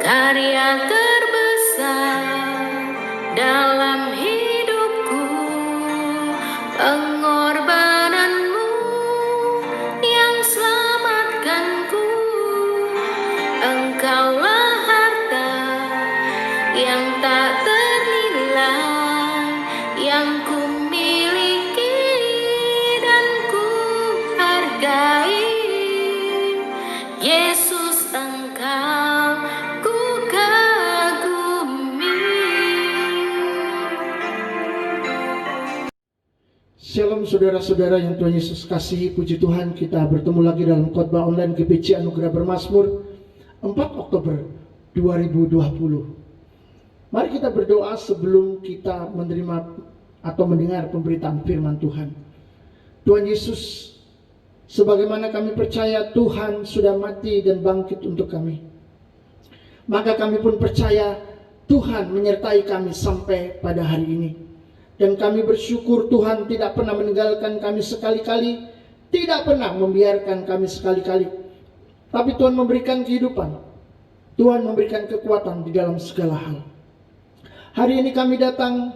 Karya terbesar dalam hidupku, pengorbananmu yang selamatkanku. Engkaulah harta yang tak ternilai, yang ku miliki dan ku hargai. Yesus, Engkau ku kagumi. Shalom saudara-saudara yang Tuhan Yesus kasihi, puji Tuhan, kita bertemu lagi dalam khotbah online GBC Anugerah Bermazmur 4 Oktober 2020. Mari kita berdoa sebelum kita menerima atau mendengar pemberitaan firman Tuhan. Tuhan Yesus, sebagaimana kami percaya Tuhan sudah mati dan bangkit untuk kami, maka kami pun percaya Tuhan menyertai kami sampai pada hari ini. Dan kami bersyukur Tuhan tidak pernah meninggalkan kami sekali-kali, tidak pernah membiarkan kami sekali-kali. Tapi Tuhan memberikan kehidupan, Tuhan memberikan kekuatan di dalam segala hal. Hari ini kami datang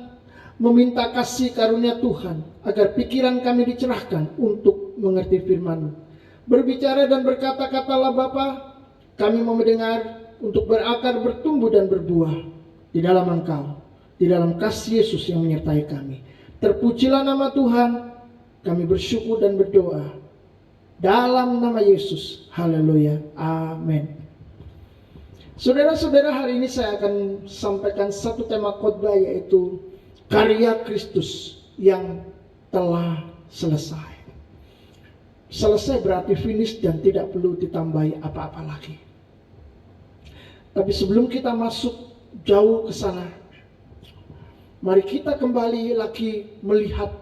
meminta kasih karunia Tuhan, agar pikiran kami dicerahkan untuk mengerti firman-Mu. Berbicara dan berkata-katalah Bapa, kami mau mendengar untuk berakar, bertumbuh dan berbuah di dalam Engkau, di dalam kasih Yesus yang menyertai kami. Terpujilah nama Tuhan, kami bersyukur dan berdoa dalam nama Yesus. Haleluya, amin. Saudara-saudara, hari ini saya akan sampaikan satu tema khotbah, yaitu karya Kristus yang telah selesai. Selesai berarti finish dan tidak perlu ditambahi apa-apa lagi. Tapi sebelum kita masuk jauh ke sana, mari kita kembali lagi melihat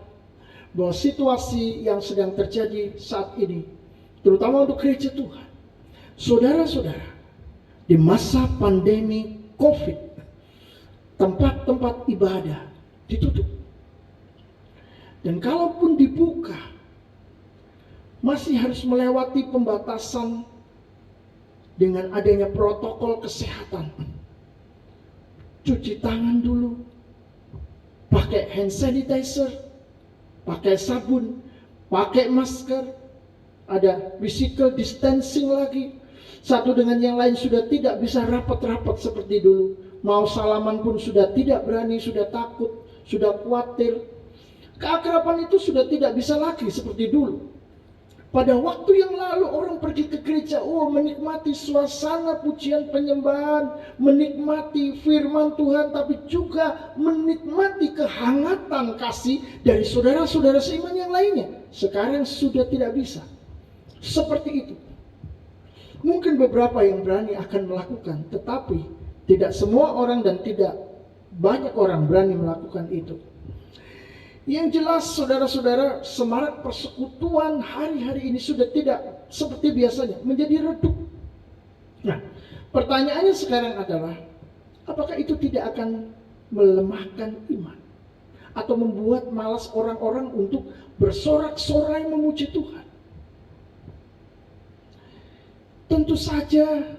bahwa situasi yang sedang terjadi saat ini, terutama untuk gereja Tuhan. Saudara-saudara, di masa pandemi COVID, tempat-tempat ibadah ditutup. Dan kalaupun dibuka, masih harus melewati pembatasan dengan adanya protokol kesehatan. Cuci tangan dulu, pakai hand sanitizer, pakai sabun, pakai masker, ada physical distancing lagi. Satu dengan yang lain sudah tidak bisa rapat-rapat seperti dulu. Mau salaman pun sudah tidak berani, sudah takut, sudah khawatir. Keakraban itu sudah tidak bisa lagi seperti dulu. Pada waktu yang lalu orang pergi ke gereja, menikmati suasana pujian penyembahan, menikmati firman Tuhan, tapi juga menikmati kehangatan kasih dari saudara-saudara seiman yang lainnya. Sekarang sudah tidak bisa seperti itu. Mungkin beberapa yang berani akan melakukan, tetapi tidak semua orang dan tidak banyak orang berani melakukan itu. Yang jelas saudara-saudara, semarak persekutuan hari-hari ini sudah tidak seperti biasanya, menjadi redup. Nah, pertanyaannya sekarang adalah, apakah itu tidak akan melemahkan iman atau membuat malas orang-orang untuk bersorak-sorai memuji Tuhan? Tentu saja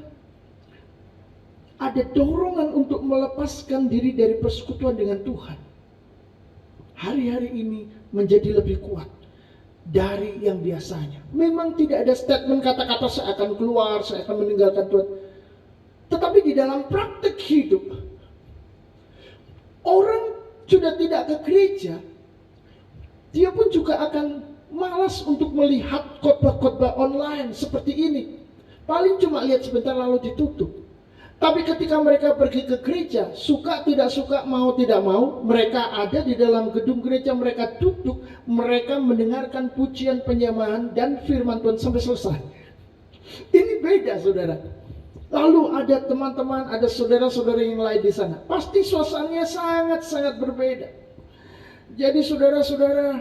ada dorongan untuk melepaskan diri dari persekutuan dengan Tuhan. Hari-hari ini menjadi lebih kuat dari yang biasanya. Memang tidak ada statement kata-kata saya akan keluar, saya akan meninggalkan Tuhan. Tetapi di dalam praktek hidup, orang sudah tidak ke gereja, dia pun juga akan malas untuk melihat khotbah-khotbah online seperti ini. Paling cuma lihat sebentar lalu ditutup. Tapi ketika mereka pergi ke gereja, suka tidak suka, mau tidak mau, mereka ada di dalam gedung gereja, mereka duduk, mereka mendengarkan pujian penyembahan dan firman Tuhan sampai selesai. Ini beda, saudara. Lalu ada teman-teman, ada saudara-saudara yang lain di sana. Pasti suasananya sangat-sangat berbeda. Jadi saudara-saudara,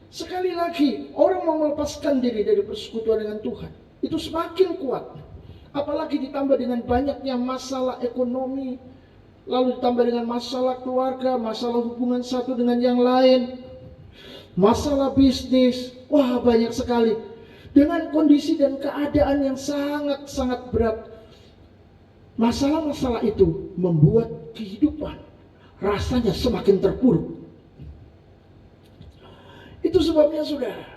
sekali lagi, orang mau melepaskan diri dari persekutuan dengan Tuhan, itu semakin kuat. Apalagi ditambah dengan banyaknya masalah ekonomi, lalu ditambah dengan masalah keluarga, masalah hubungan satu dengan yang lain, masalah bisnis, wah banyak sekali. Dengan kondisi dan keadaan yang sangat-sangat berat, masalah-masalah itu membuat kehidupan rasanya semakin terpuruk. Itu sebabnya saudara,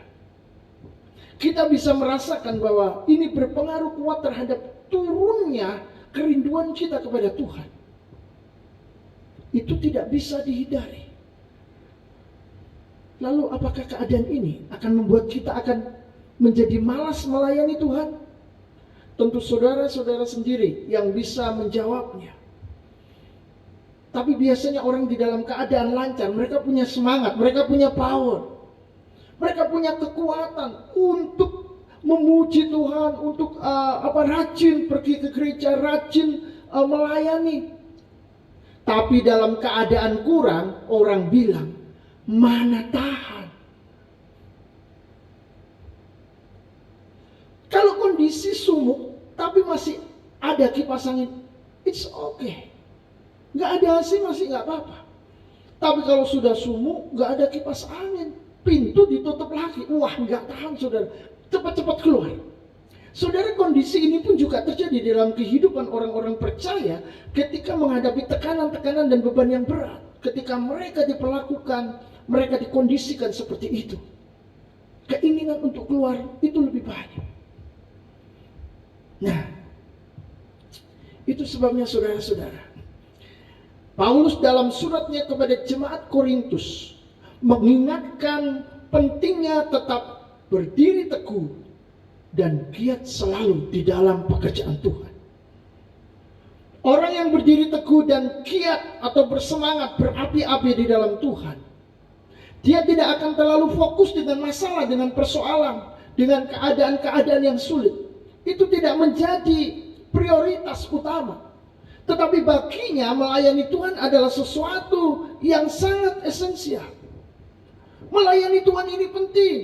kita bisa merasakan bahwa ini berpengaruh kuat terhadap turunnya kerinduan kita kepada Tuhan. Itu tidak bisa dihindari. Lalu apakah keadaan ini akan membuat kita akan menjadi malas melayani Tuhan? Tentu saudara-saudara sendiri yang bisa menjawabnya. Tapi biasanya orang di dalam keadaan lancar, mereka punya semangat, mereka punya power. Mereka punya kekuatan untuk memuji Tuhan, untuk rajin pergi ke gereja, rajin melayani. Tapi dalam keadaan kurang, orang bilang, mana tahan. Kalau kondisi sumuk, tapi masih ada kipas angin, it's okay. Nggak ada AC masih nggak apa-apa. Tapi kalau sudah sumuk, nggak ada kipas angin, pintu ditutup lagi, wah nggak tahan saudara, cepat-cepat keluar. Saudara, kondisi ini pun juga terjadi dalam kehidupan orang-orang percaya ketika menghadapi tekanan-tekanan dan beban yang berat. Ketika mereka diperlakukan, mereka dikondisikan seperti itu. Keinginan untuk keluar itu lebih banyak. Nah, itu sebabnya saudara-saudara, Paulus dalam suratnya kepada jemaat Korintus mengingatkan pentingnya tetap berdiri teguh dan giat selalu di dalam pekerjaan Tuhan. Orang yang berdiri teguh dan giat atau bersemangat, berapi-api di dalam Tuhan, dia tidak akan terlalu fokus dengan masalah, dengan persoalan, dengan keadaan-keadaan yang sulit. Itu tidak menjadi prioritas utama. Tetapi baginya melayani Tuhan adalah sesuatu yang sangat esensial. Melayani Tuhan ini penting.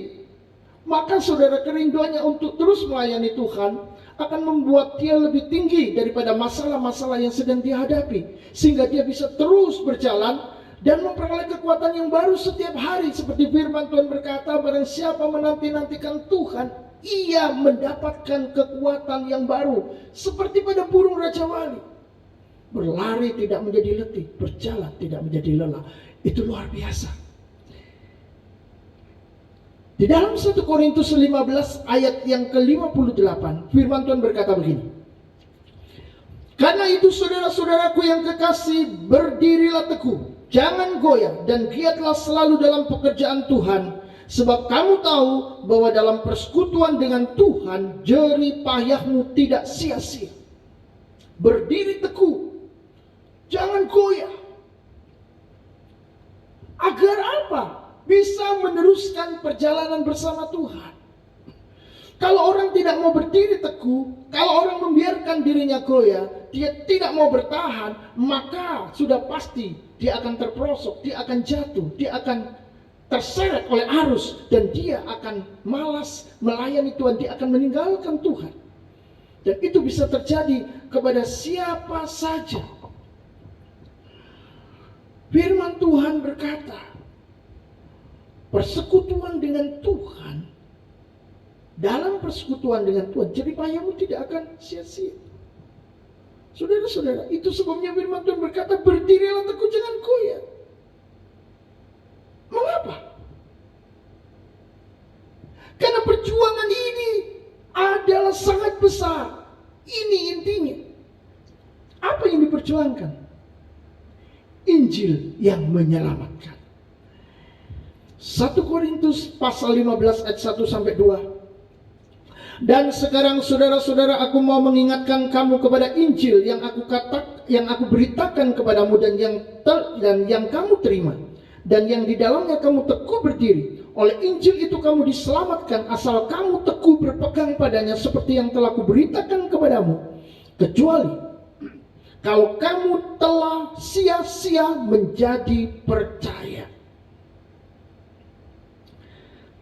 Maka saudara, kerinduannya untuk terus melayani Tuhan akan membuat dia lebih tinggi daripada masalah-masalah yang sedang dihadapi. Sehingga dia bisa terus berjalan dan memperoleh kekuatan yang baru setiap hari. Seperti firman Tuhan berkata, barang siapa menanti-nantikan Tuhan, ia mendapatkan kekuatan yang baru. Seperti pada burung Raja Wali. Berlari tidak menjadi letih, berjalan tidak menjadi lelah. Itu luar biasa. Di dalam 1 Korintus 15 ayat yang ke-58, firman Tuhan berkata begini. Karena itu saudara-saudaraku yang kekasih, berdirilah teguh, jangan goyah, dan giatlah selalu dalam pekerjaan Tuhan. Sebab kamu tahu bahwa dalam persekutuan dengan Tuhan, jerih payahmu tidak sia-sia. Berdiri teguh, jangan goyah. Agar apa? Bisa meneruskan perjalanan bersama Tuhan. Kalau orang tidak mau berdiri teguh, kalau orang membiarkan dirinya goyah, dia tidak mau bertahan, maka sudah pasti dia akan terperosok, dia akan jatuh, dia akan terseret oleh arus, dan dia akan malas melayani Tuhan, dia akan meninggalkan Tuhan. Dan itu bisa terjadi kepada siapa saja. Firman Tuhan berkata, persekutuan dengan Tuhan, dalam persekutuan dengan Tuhan, jerih payahmu tidak akan sia-sia. Saudara-saudara, itu sebabnya firman Tuhan berkata, berdirilah teguh, jangan goyah. Mengapa? Karena perjuangan ini adalah sangat besar. Ini intinya. Apa yang diperjuangkan? Injil yang menyelamatkan. 1 Korintus pasal 15 ayat 1 sampai 2. Dan sekarang saudara-saudara, aku mau mengingatkan kamu kepada Injil yang aku beritakan kepadamu dan yang kamu terima, dan yang di dalamnya kamu teguh berdiri. Oleh Injil itu kamu diselamatkan, asal kamu teguh berpegang padanya, seperti yang telah kuberitakan kepadamu. Kecuali kalau kamu telah sia-sia menjadi percaya.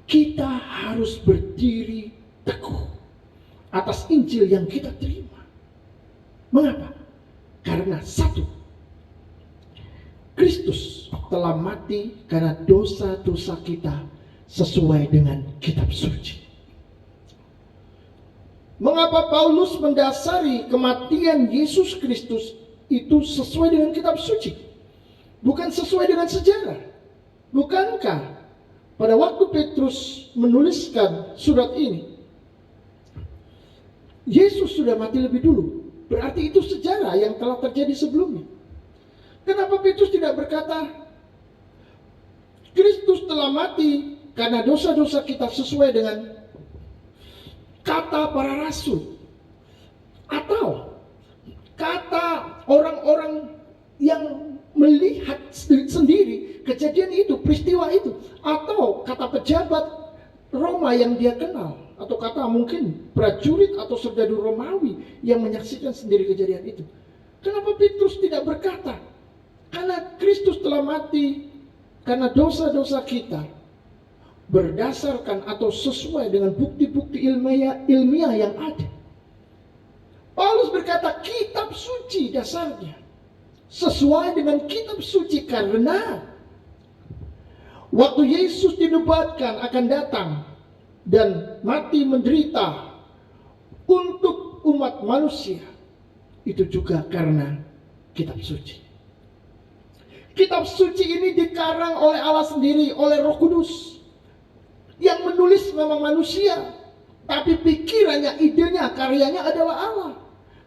Kita harus berdiri teguh atas Injil yang kita terima. Mengapa? Karena satu, Kristus telah mati karena dosa-dosa kita sesuai dengan kitab suci. Mengapa Paulus mendasari kematian Yesus Kristus itu sesuai dengan kitab suci, bukan sesuai dengan sejarah? Bukankah pada waktu Petrus menuliskan surat ini, Yesus sudah mati lebih dulu? Berarti itu sejarah yang telah terjadi sebelumnya. Kenapa Petrus tidak berkata Kristus telah mati karena dosa-dosa kita sesuai dengan kata para rasul, atau kata orang-orang yang melihat sendiri kejadian itu, peristiwa itu, atau kata pejabat Roma yang dia kenal, atau kata mungkin prajurit atau serdadu Romawi yang menyaksikan sendiri kejadian itu? Kenapa Petrus tidak berkata karena Kristus telah mati karena dosa-dosa kita, berdasarkan atau sesuai dengan bukti-bukti ilmiah yang ada? Paulus berkata kitab suci dasarnya sesuai dengan kitab suci, karena waktu Yesus dinubuatkan akan datang dan mati menderita untuk umat manusia, itu juga karena kitab suci. Kitab suci ini dikarang oleh Allah sendiri, oleh Roh Kudus. Yang menulis memang manusia, tapi pikirannya, idenya, karyanya adalah Allah.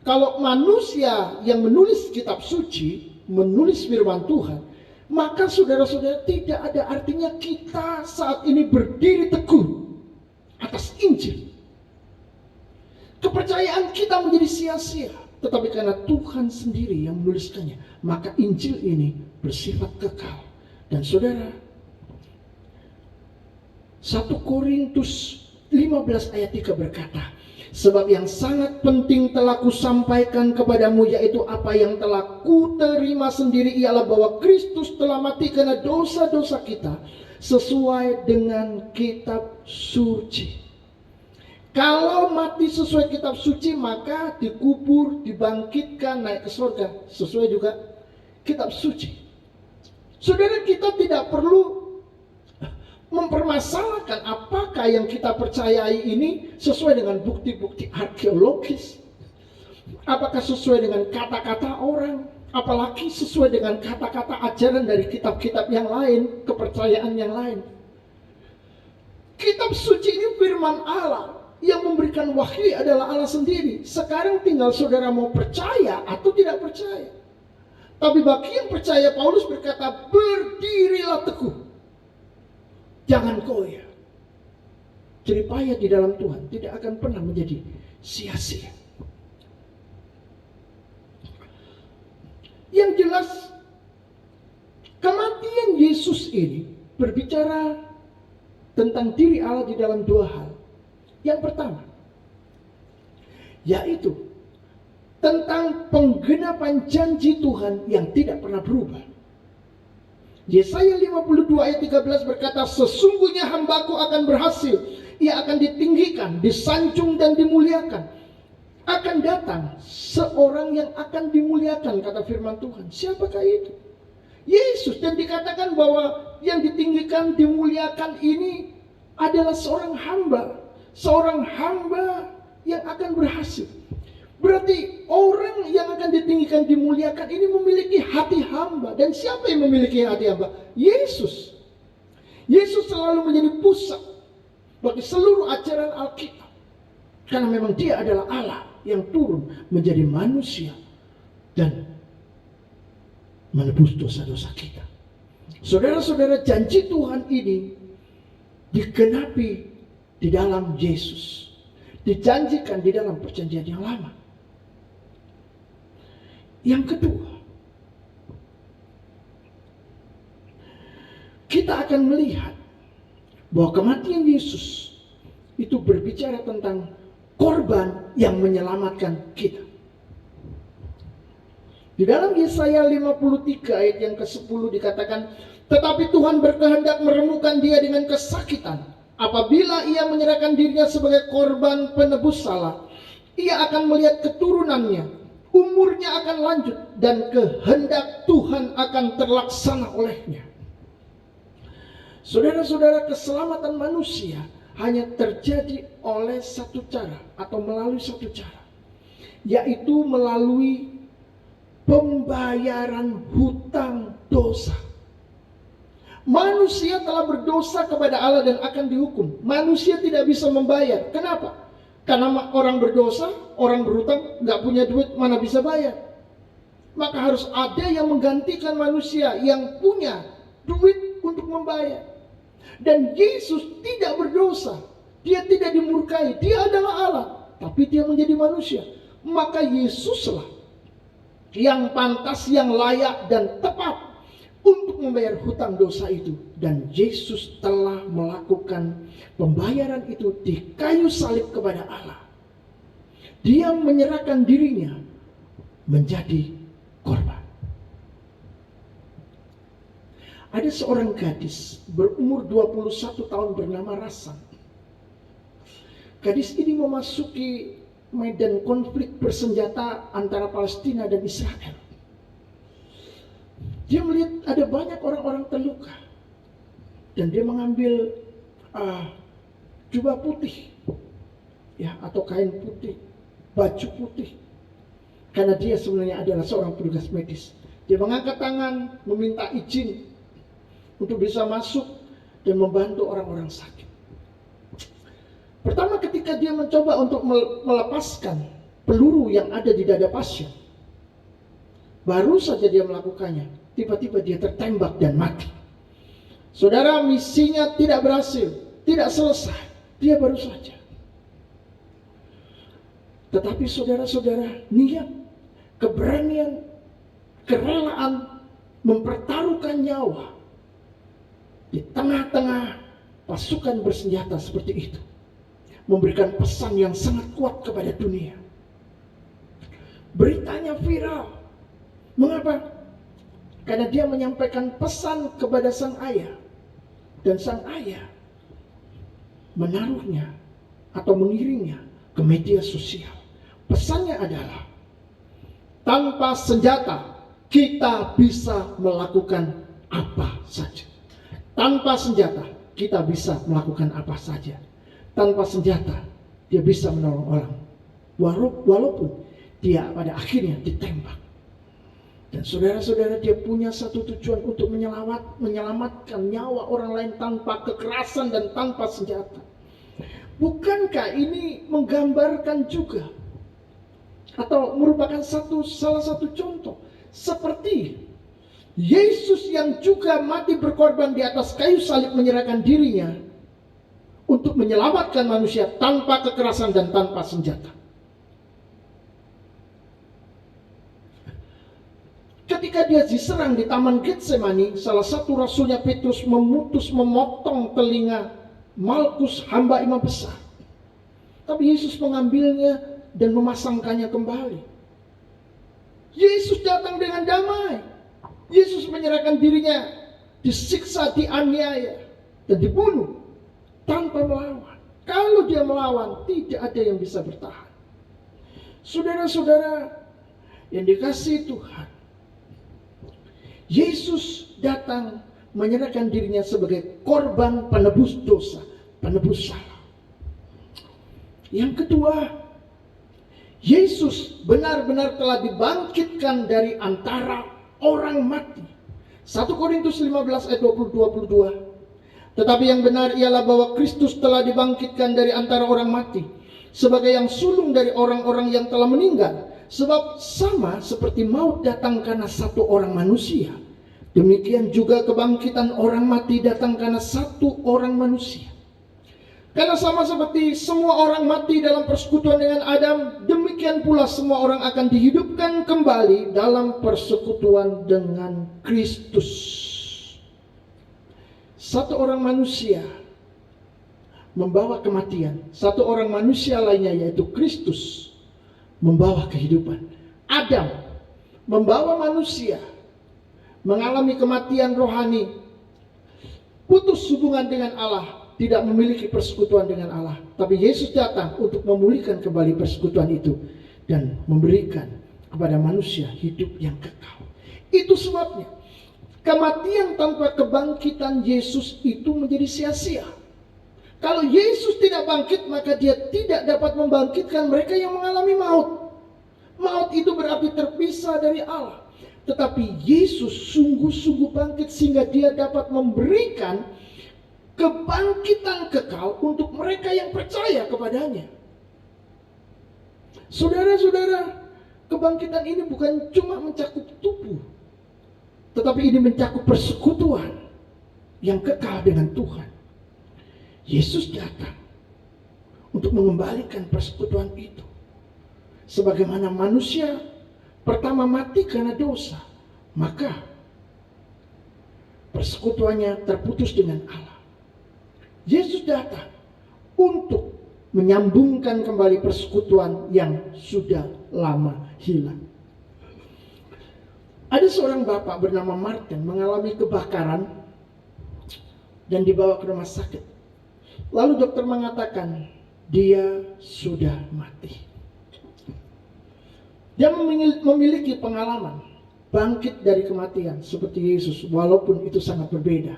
Kalau manusia yang menulis kitab suci, menulis firman Tuhan, maka saudara-saudara, tidak ada artinya kita saat ini berdiri teguh atas Injil. Kepercayaan kita menjadi sia-sia. Tetapi karena Tuhan sendiri yang menuliskannya, maka Injil ini bersifat kekal. Dan saudara, 1 Korintus 15 ayat 3 berkata, sebab yang sangat penting telah kusampaikan kepadamu, yaitu apa yang telah kuterima sendiri, ialah bahwa Kristus telah mati karena dosa-dosa kita sesuai dengan kitab suci. Kalau mati sesuai kitab suci, maka dikubur, dibangkitkan, naik ke surga sesuai juga kitab suci. Saudara, kita tidak perlu mempermasalahkan apakah yang kita percayai ini sesuai dengan bukti-bukti arkeologis, apakah sesuai dengan kata-kata orang, apalagi sesuai dengan kata-kata ajaran dari kitab-kitab yang lain, kepercayaan yang lain. Kitab suci ini firman Allah. Yang memberikan wahyu adalah Allah sendiri. Sekarang tinggal saudara mau percaya atau tidak percaya. Tapi bagi yang percaya, Paulus berkata, berdirilah teguh, jangan goyah. Jeripaya di dalam Tuhan tidak akan pernah menjadi sia-sia. Yang jelas, kematian Yesus ini berbicara tentang diri Allah di dalam dua hal. Yang pertama, yaitu tentang penggenapan janji Tuhan yang tidak pernah berubah. Yesaya 52 ayat 13 berkata, sesungguhnya hambaku akan berhasil, ia akan ditinggikan, disanjung dan dimuliakan. Akan datang seorang yang akan dimuliakan, kata firman Tuhan. Siapakah itu? Yesus. Dan dikatakan bahwa yang ditinggikan, dimuliakan ini adalah seorang hamba. Seorang hamba yang akan berhasil. Berarti orang yang akan ditinggikan, dimuliakan ini memiliki hati hamba. Dan siapa yang memiliki hati hamba? Yesus. Yesus selalu menjadi pusat bagi seluruh ajaran Alkitab. Karena memang dia adalah Allah yang turun menjadi manusia dan menebus dosa-dosa kita. Saudara-saudara, janji Tuhan ini digenapi di dalam Yesus, dijanjikan di dalam perjanjian yang lama. Yang kedua, kita akan melihat bahwa kematian Yesus itu berbicara tentang korban yang menyelamatkan kita. Di dalam Yesaya 53 ayat yang ke-10 dikatakan, tetapi Tuhan berkehendak meremukkan dia dengan kesakitan. Apabila ia menyerahkan dirinya sebagai korban penebus salah, ia akan melihat keturunannya, umurnya akan lanjut, dan kehendak Tuhan akan terlaksana olehnya. Saudara-saudara, keselamatan manusia hanya terjadi oleh satu cara atau melalui satu cara, yaitu melalui pembayaran hutang dosa. Manusia telah berdosa kepada Allah dan akan dihukum. Manusia tidak bisa membayar. Kenapa? Karena orang berdosa, orang berhutang, nggak punya duit, mana bisa bayar. Maka harus ada yang menggantikan manusia yang punya duit untuk membayar. Dan Yesus tidak berdosa. Dia tidak dimurkai. Dia adalah Allah. Tapi dia menjadi manusia. Maka Yesuslah yang pantas, yang layak dan tepat untuk membayar hutang dosa itu. Dan Yesus telah melakukan pembayaran itu di kayu salib kepada Allah. Dia menyerahkan dirinya menjadi korban. Ada seorang gadis berumur 21 tahun bernama Rasan. Gadis ini memasuki medan konflik bersenjata antara Palestina dan Israel. Dia melihat ada banyak orang-orang terluka. Dan dia mengambil jubah putih, ya, atau kain putih, baju putih. Karena dia sebenarnya adalah seorang petugas medis. Dia mengangkat tangan, meminta izin untuk bisa masuk dan membantu orang-orang sakit. Pertama, ketika dia mencoba untuk melepaskan peluru yang ada di dada pasien, baru saja dia melakukannya, tiba-tiba dia tertembak dan mati. Saudara, misinya tidak berhasil, tidak selesai, dia baru saja. Tetapi saudara-saudara, niat, keberanian, kerelaan mempertaruhkan nyawa di tengah-tengah pasukan bersenjata seperti itu memberikan pesan yang sangat kuat kepada dunia. Beritanya viral. Mengapa? Karena dia menyampaikan pesan kepada sang ayah. Dan sang ayah menaruhnya atau mengirimnya ke media sosial. Pesannya adalah, tanpa senjata kita bisa melakukan apa saja. Tanpa senjata kita bisa melakukan apa saja. Tanpa senjata dia bisa menolong orang, walaupun dia pada akhirnya ditembak. Dan saudara-saudara, dia punya satu tujuan untuk menyelamatkan nyawa orang lain tanpa kekerasan dan tanpa senjata. Bukankah ini menggambarkan juga atau merupakan salah satu contoh seperti Yesus yang juga mati berkorban di atas kayu salib, menyerahkan dirinya untuk menyelamatkan manusia tanpa kekerasan dan tanpa senjata. Ketika dia diserang di Taman Getsemani, salah satu rasulnya Petrus memotong telinga Malkus, hamba imam besar. Tapi Yesus mengambilnya dan memasangkannya kembali. Yesus datang dengan damai. Yesus menyerahkan dirinya, disiksa, dianiaya, dan dibunuh tanpa melawan. Kalau dia melawan, tidak ada yang bisa bertahan. Saudara-saudara yang dikasihi Tuhan, Yesus datang menyerahkan dirinya sebagai korban penebus dosa, penebus salah. Yang kedua, Yesus benar-benar telah dibangkitkan dari antara orang mati. 1 Korintus 15 ayat 20-22. Tetapi yang benar ialah bahwa Kristus telah dibangkitkan dari antara orang mati, sebagai yang sulung dari orang-orang yang telah meninggal. Sebab sama seperti maut datang karena satu orang manusia, demikian juga kebangkitan orang mati datang karena satu orang manusia. Karena sama seperti semua orang mati dalam persekutuan dengan Adam, demikian pula semua orang akan dihidupkan kembali dalam persekutuan dengan Kristus. Satu orang manusia membawa kematian, satu orang manusia lainnya yaitu Kristus membawa kehidupan. Adam membawa manusia mengalami kematian rohani, putus hubungan dengan Allah, tidak memiliki persekutuan dengan Allah. Tapi Yesus datang untuk memulihkan kembali persekutuan itu dan memberikan kepada manusia hidup yang kekal. Itu sebabnya kematian tanpa kebangkitan Yesus itu menjadi sia-sia. Kalau Yesus tidak bangkit, maka dia tidak dapat membangkitkan mereka yang mengalami maut. Maut itu berarti terpisah dari Allah. Tetapi Yesus sungguh-sungguh bangkit sehingga dia dapat memberikan kebangkitan kekal untuk mereka yang percaya kepadanya. Saudara-saudara, kebangkitan ini bukan cuma mencakup tubuh, tetapi ini mencakup persekutuan yang kekal dengan Tuhan. Yesus datang untuk mengembalikan persekutuan itu. Sebagaimana manusia pertama mati karena dosa, maka persekutuannya terputus dengan Allah. Yesus datang untuk menyambungkan kembali persekutuan yang sudah lama hilang. Ada seorang bapak bernama Martin mengalami kebakaran dan dibawa ke rumah sakit. Lalu dokter mengatakan dia sudah mati. Dia memiliki pengalaman bangkit dari kematian seperti Yesus, walaupun itu sangat berbeda.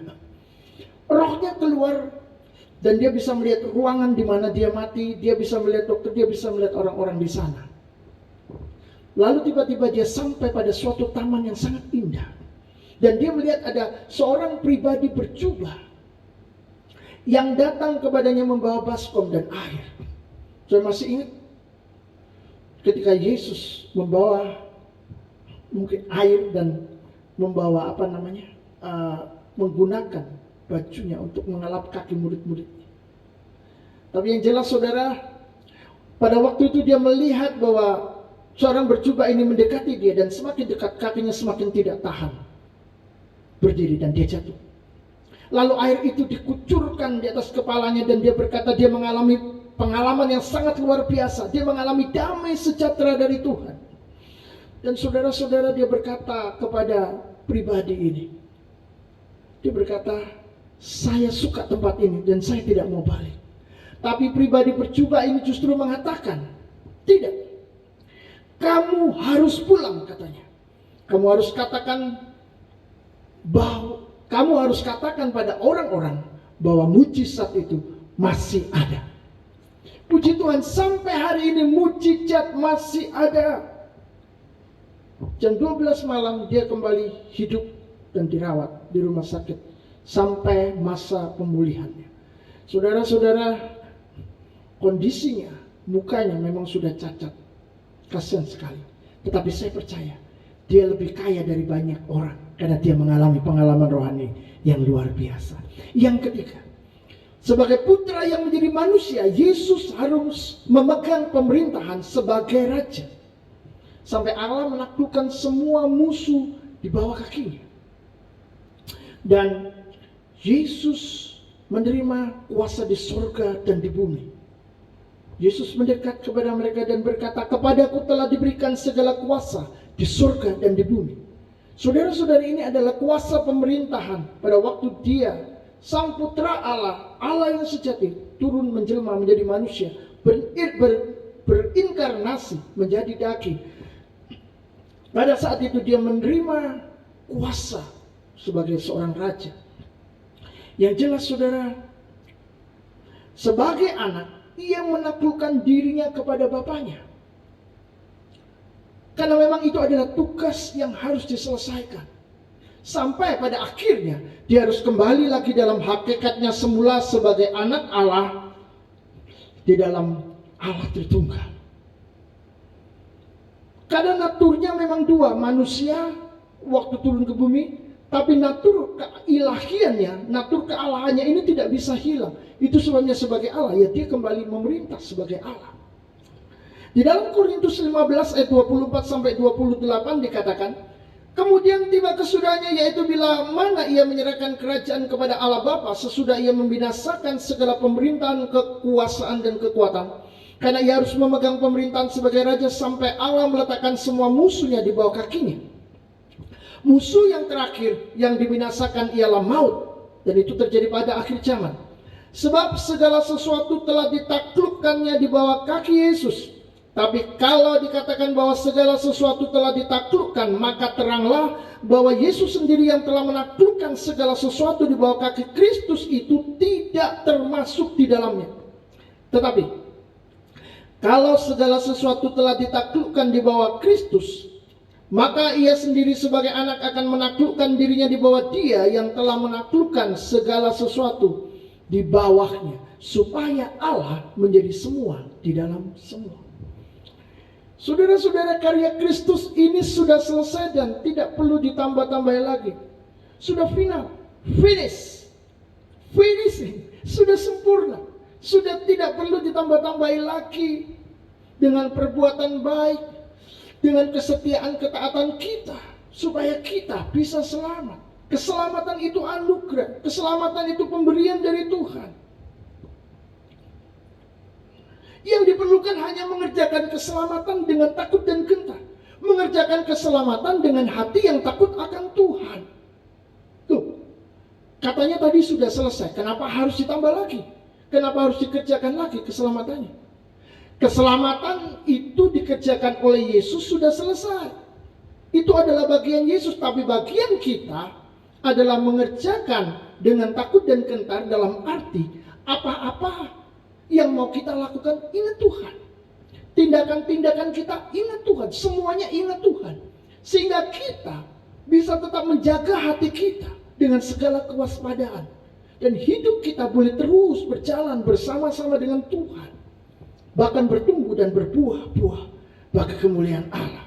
Rohnya keluar dan dia bisa melihat ruangan di mana dia mati, dia bisa melihat dokter, dia bisa melihat orang-orang di sana. Lalu tiba-tiba dia sampai pada suatu taman yang sangat indah. Dan dia melihat ada seorang pribadi berjubah yang datang kepadanya membawa baskom dan air. Saya masih ingat ketika Yesus membawa mungkin air dan membawa menggunakan bajunya untuk mengelap kaki murid-muridnya. Tapi yang jelas saudara, pada waktu itu dia melihat bahwa seorang berjubah ini mendekati dia, dan semakin dekat kakinya semakin tidak tahan berdiri dan dia jatuh. Lalu air itu dikucurkan di atas kepalanya dan dia berkata dia mengalami pengalaman yang sangat luar biasa. Dia mengalami damai sejahtera dari Tuhan. Dan saudara-saudara, dia berkata kepada pribadi ini, dia berkata, saya suka tempat ini dan saya tidak mau balik. Tapi pribadi berjubah ini justru mengatakan, tidak, kamu harus pulang, katanya. Kamu harus katakan pada orang-orang bahwa mujizat itu masih ada. Puji Tuhan, sampai hari ini mujizat masih ada. Jam 12 malam dia kembali hidup dan dirawat di rumah sakit sampai masa pemulihannya. Saudara-saudara, kondisinya, mukanya memang sudah cacat, kasihan sekali. Tetapi saya percaya dia lebih kaya dari banyak orang karena dia mengalami pengalaman rohani yang luar biasa. Yang ketiga, sebagai putra yang menjadi manusia, Yesus harus memegang pemerintahan sebagai raja. Sampai Allah menaklukkan semua musuh di bawah kakinya. Dan Yesus menerima kuasa di surga dan di bumi. Yesus mendekat kepada mereka dan berkata, kepadaku telah diberikan segala kuasa di surga dan di bumi. Saudara-saudari, ini adalah kuasa pemerintahan pada waktu dia, Sang Putra Allah, Allah yang sejati, turun menjelma menjadi manusia, berinkarnasi menjadi daging. Pada saat itu dia menerima kuasa sebagai seorang raja. Yang jelas saudara, sebagai anak, ia menaklukkan dirinya kepada bapaknya. Karena memang itu adalah tugas yang harus diselesaikan. Sampai pada akhirnya dia harus kembali lagi dalam hakikatnya semula sebagai anak Allah di dalam Allah Tritunggal. Karena naturnya memang dua, manusia waktu turun ke bumi, tapi natur keilahiannya, natur kealahannya ini tidak bisa hilang. Itu sebabnya sebagai Allah, ya dia kembali memerintah sebagai Allah. Di dalam Korintus 15 ayat 24 sampai 28 dikatakan, kemudian tiba kesudahnya, yaitu bila mana ia menyerahkan kerajaan kepada Allah Bapa, sesudah ia membinasakan segala pemerintahan, kekuasaan dan kekuatan. Karena ia harus memegang pemerintahan sebagai raja sampai Allah meletakkan semua musuhnya di bawah kakinya. Musuh yang terakhir yang dibinasakan ialah maut, dan itu terjadi pada akhir zaman. Sebab segala sesuatu telah ditaklukkannya di bawah kaki Yesus. Tapi kalau dikatakan bahwa segala sesuatu telah ditaklukkan, maka teranglah bahwa Yesus sendiri yang telah menaklukkan segala sesuatu di bawah kaki Kristus itu tidak termasuk di dalamnya. Tetapi kalau segala sesuatu telah ditaklukkan di bawah Kristus, maka ia sendiri sebagai anak akan menaklukkan dirinya di bawah Dia yang telah menaklukkan segala sesuatu di bawahnya, supaya Allah menjadi semua di dalam semua. Saudara-saudara, karya Kristus ini sudah selesai dan tidak perlu ditambah-tambah lagi. Sudah final, finishing, sudah sempurna. Sudah tidak perlu ditambah-tambahi lagi dengan perbuatan baik, dengan kesetiaan ketaatan kita, supaya kita bisa selamat. Keselamatan itu anugerah, keselamatan itu pemberian dari Tuhan. Yang diperlukan hanya mengerjakan keselamatan dengan takut dan gentar. Mengerjakan keselamatan dengan hati yang takut akan Tuhan. Tuh, katanya tadi sudah selesai. Kenapa harus ditambah lagi? Kenapa harus dikerjakan lagi keselamatannya? Keselamatan itu dikerjakan oleh Yesus sudah selesai. Itu adalah bagian Yesus. Tapi bagian kita adalah mengerjakan dengan takut dan gentar, dalam arti apa-apa yang mau kita lakukan, ingat Tuhan. Tindakan-tindakan kita ingat Tuhan. Semuanya ingat Tuhan. Sehingga kita bisa tetap menjaga hati kita dengan segala kewaspadaan. Dan hidup kita boleh terus berjalan bersama-sama dengan Tuhan. Bahkan bertumbuh dan berbuah-buah bagi kemuliaan Allah.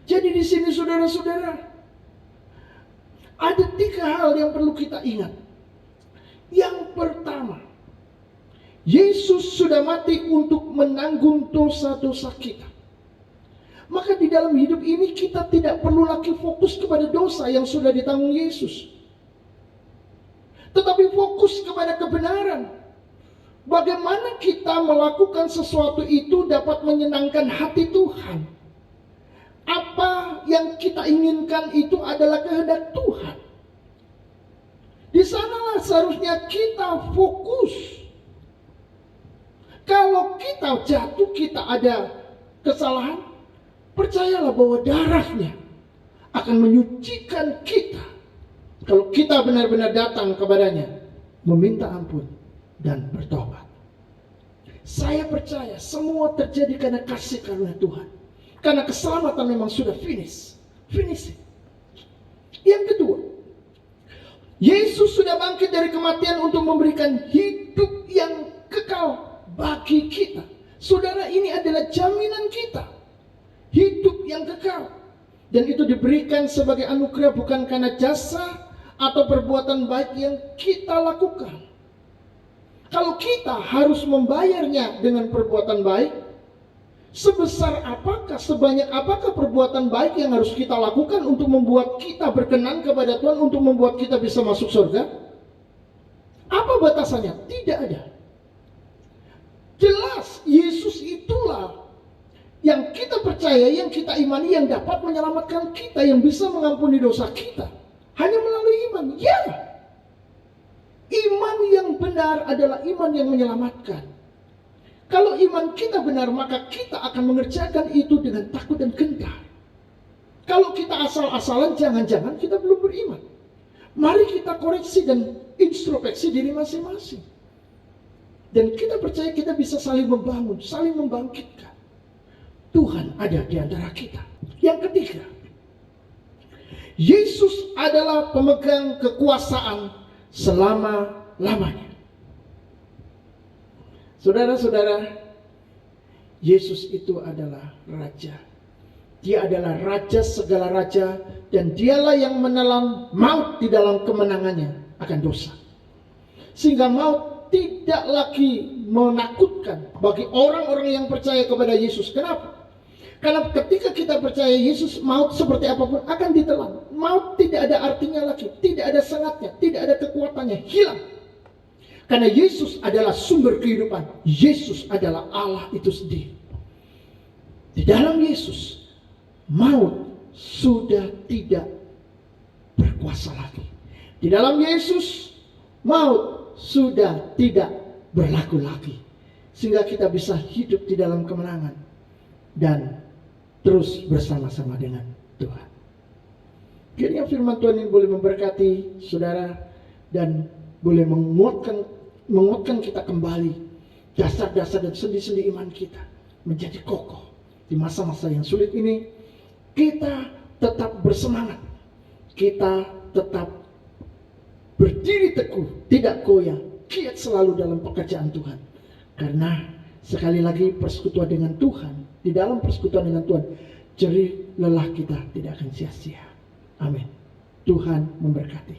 Jadi di sini saudara-saudara, ada 3 hal yang perlu kita ingat. Yang pertama, Yesus sudah mati untuk menanggung dosa-dosa kita. Maka di dalam hidup ini kita tidak perlu lagi fokus kepada dosa yang sudah ditanggung Yesus. Tetapi fokus kepada kebenaran. Bagaimana kita melakukan sesuatu itu dapat menyenangkan hati Tuhan. Apa yang kita inginkan itu adalah kehendak Tuhan. Di sanalah seharusnya kita fokus. Kalau kita jatuh, kita ada kesalahan, percayalah bahwa darahnya akan menyucikan kita. Kalau kita benar-benar datang kepadanya, meminta ampun dan bertobat. Saya percaya semua terjadi karena kasih karunia Tuhan. Karena keselamatan memang sudah finishing. Yang kedua, Yesus sudah bangkit dari kematian untuk memberikan hidup yang kekal bagi kita. Saudara, ini adalah jaminan kita. Hidup yang kekal. Dan itu diberikan sebagai anugerah bukan karena jasa atau perbuatan baik yang kita lakukan. Kalau kita harus membayarnya dengan perbuatan baik, sebesar apakah, sebanyak apakah perbuatan baik yang harus kita lakukan untuk membuat kita berkenan kepada Tuhan, untuk membuat kita bisa masuk surga? Apa batasannya? Tidak ada. Jelas Yesus itulah yang kita percaya, yang kita imani, yang dapat menyelamatkan kita, yang bisa mengampuni dosa kita. Hanya melalui iman. Ya, iman yang benar adalah iman yang menyelamatkan. Kalau iman kita benar, maka kita akan mengerjakan itu dengan takut dan gentar. Kalau kita asal-asalan, jangan-jangan kita belum beriman. Mari kita koreksi dan introspeksi diri masing-masing. Dan kita percaya kita bisa saling membangun, saling membangkitkan. Tuhan ada di antara kita. Yang ketiga, Yesus adalah pemegang kekuasaan selama-lamanya. Saudara-saudara, Yesus itu adalah Raja. Dia adalah Raja segala raja, dan dialah yang menelan maut di dalam kemenangannya akan dosa. Sehingga maut tidak lagi menakutkan bagi orang-orang yang percaya kepada Yesus. Kenapa? Karena ketika kita percaya Yesus, maut seperti apapun akan ditelan. Maut tidak ada artinya lagi, tidak ada sangatnya, tidak ada kekuatannya, hilang. Karena Yesus adalah sumber kehidupan. Yesus adalah Allah itu sendiri. Di dalam Yesus, maut sudah tidak berkuasa lagi. Di dalam Yesus, maut sudah tidak berlaku lagi. sehingga kita bisa hidup di dalam kemenangan dan terus bersama-sama dengan Tuhan. Kiranya firman Tuhan ini boleh memberkati saudara dan boleh menguatkan kita kembali, dasar-dasar dan sendi-sendi iman kita menjadi kokoh di masa-masa yang sulit ini. Kita tetap bersemangat, kita tetap berdiri teguh, tidak goyah, giat selalu dalam pekerjaan Tuhan. Karena sekali lagi persekutuan dengan Tuhan, di dalam persekutuan dengan Tuhan, jerih lelah kita tidak akan sia-sia. Amin. Tuhan memberkati.